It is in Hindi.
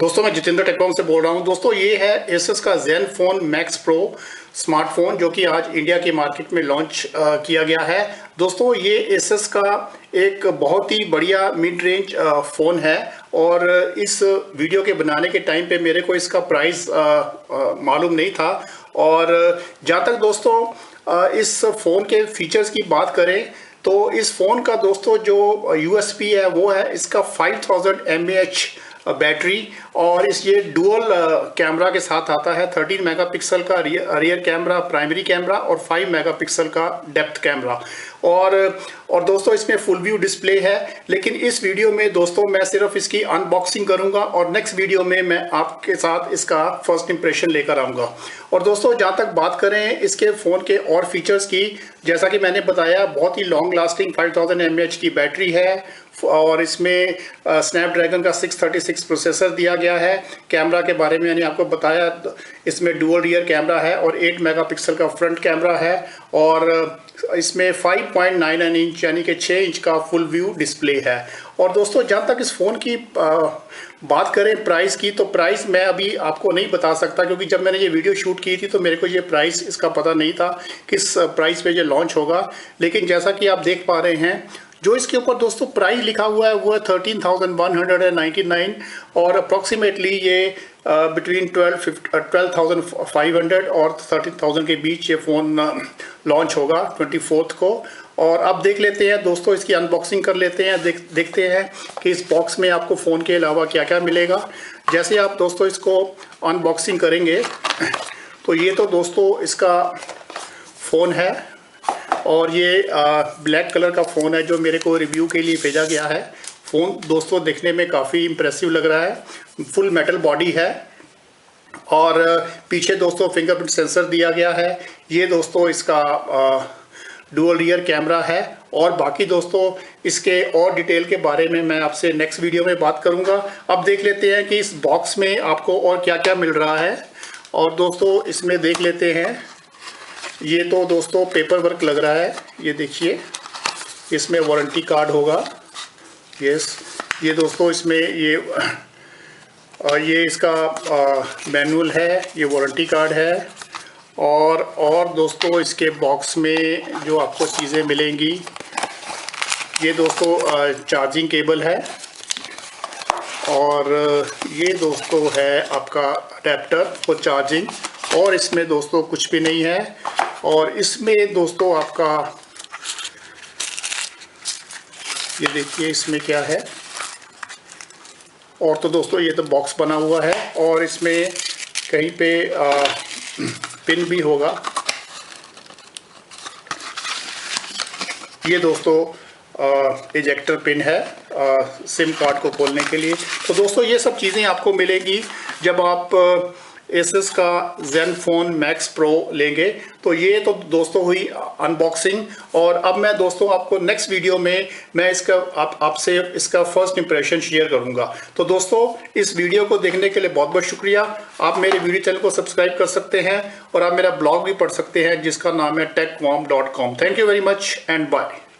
दोस्तों मैं जितेंद्र टेक्नोलॉजी से बोल रहा हूं। दोस्तों ये है एसएस का ज़ेनफोन मैक्स प्रो स्मार्टफोन जो कि आज इंडिया की मार्केट में लॉन्च किया गया है। दोस्तों ये एसएस का एक बहुत ही बढ़िया मिड रेंज फ़ोन है और इस वीडियो के बनाने के टाइम पे मेरे को इसका प्राइस मालूम नहीं था। और जहाँ तक दोस्तों इस फ़ोन के फीचर्स की बात करें तो इस फ़ोन का दोस्तों जो यूएसपी है वो है इसका 5000 mAh बैटरी और इस ये डुअल कैमरा के साथ आता है। 13 मेगापिक्सल का रियर कैमरा प्राइमरी कैमरा और 5 मेगापिक्सल का डेप्थ कैमरा और दोस्तों इसमें फुल व्यू डिस्प्ले है। लेकिन इस वीडियो में दोस्तों मैं सिर्फ इसकी अनबॉक्सिंग करूंगा और नेक्स्ट वीडियो में मैं आपके साथ इसका फर्स्ट इंप्रेशन लेकर आऊंगा। और दोस्तों जहां तक बात करें इसके फ़ोन के और फीचर्स की, जैसा कि मैंने बताया बहुत ही लॉन्ग लास्टिंग 5000 mAh की बैटरी है और इसमें स्नैपड्रैगन का 636 प्रोसेसर दिया गया है। कैमरा के बारे में मैंने आपको बताया, इसमें डुअल रियर कैमरा है और 8 मेगापिक्सल का फ्रंट कैमरा है और इसमें 5.99 इंच यानी कि 6 इंच का फुल व्यू डिस्प्ले है। और दोस्तों जहाँ तक इस फ़ोन की बात करें प्राइस की, तो प्राइस मैं अभी आपको नहीं बता सकता क्योंकि जब मैंने ये वीडियो शूट की थी तो मेरे को ये प्राइस इसका पता नहीं था किस प्राइस पे ये लॉन्च होगा। लेकिन जैसा कि आप देख पा रहे हैं जो इसके ऊपर दोस्तों प्राइस लिखा हुआ है वो है 13,199 और अप्रॉक्सीमेटली ये बिटवीन 12,500 और 13,000 के बीच ये फ़ोन लॉन्च होगा 24 को। और अब देख लेते हैं दोस्तों इसकी अनबॉक्सिंग कर लेते हैं। देखते हैं कि इस बॉक्स में आपको फ़ोन के अलावा क्या क्या मिलेगा। जैसे आप दोस्तों इसको अनबॉक्सिंग करेंगे तो ये तो दोस्तों इसका फ़ोन है और ये ब्लैक कलर का फ़ोन है जो मेरे को रिव्यू के लिए भेजा गया है। फ़ोन दोस्तों देखने में काफ़ी इम्प्रेसिव लग रहा है, फुल मेटल बॉडी है और पीछे दोस्तों फिंगरप्रिंट सेंसर दिया गया है। ये दोस्तों इसका डुअल रियर कैमरा है और बाकी दोस्तों इसके और डिटेल के बारे में मैं आपसे नेक्स्ट वीडियो में बात करूंगा। अब देख लेते हैं कि इस बॉक्स में आपको और क्या क्या मिल रहा है। और दोस्तों इसमें देख लेते हैं, ये तो दोस्तों पेपर वर्क लग रहा है। ये देखिए इसमें वारंटी कार्ड होगा। यस, ये दोस्तों इसमें ये इसका मैनुअल है, ये वारंटी कार्ड है और दोस्तों इसके बॉक्स में जो आपको चीज़ें मिलेंगी, ये दोस्तों चार्जिंग केबल है और ये दोस्तों है आपका अडेप्टर फॉर चार्जिंग और इसमें दोस्तों कुछ भी नहीं है। और इसमें दोस्तों आपका ये देखिए इसमें क्या है। और तो दोस्तों ये तो बॉक्स बना हुआ है और इसमें कहीं पे पिन भी होगा। ये दोस्तों इजेक्टर पिन है सिम कार्ड को खोलने के लिए। तो दोस्तों ये सब चीज़ें आपको मिलेगी जब आप एसएस का ज़ेनफोन मैक्स प्रो लेंगे। तो ये तो दोस्तों हुई अनबॉक्सिंग और अब मैं दोस्तों आपको नेक्स्ट वीडियो में मैं इसका आपसे इसका फर्स्ट इंप्रेशन शेयर करूंगा। तो दोस्तों इस वीडियो को देखने के लिए बहुत बहुत शुक्रिया। आप मेरे वीडियो चैनल को सब्सक्राइब कर सकते हैं और आप मेरा ब्लॉग भी पढ़ सकते हैं जिसका नाम है techwom.com। Thank you very much and bye.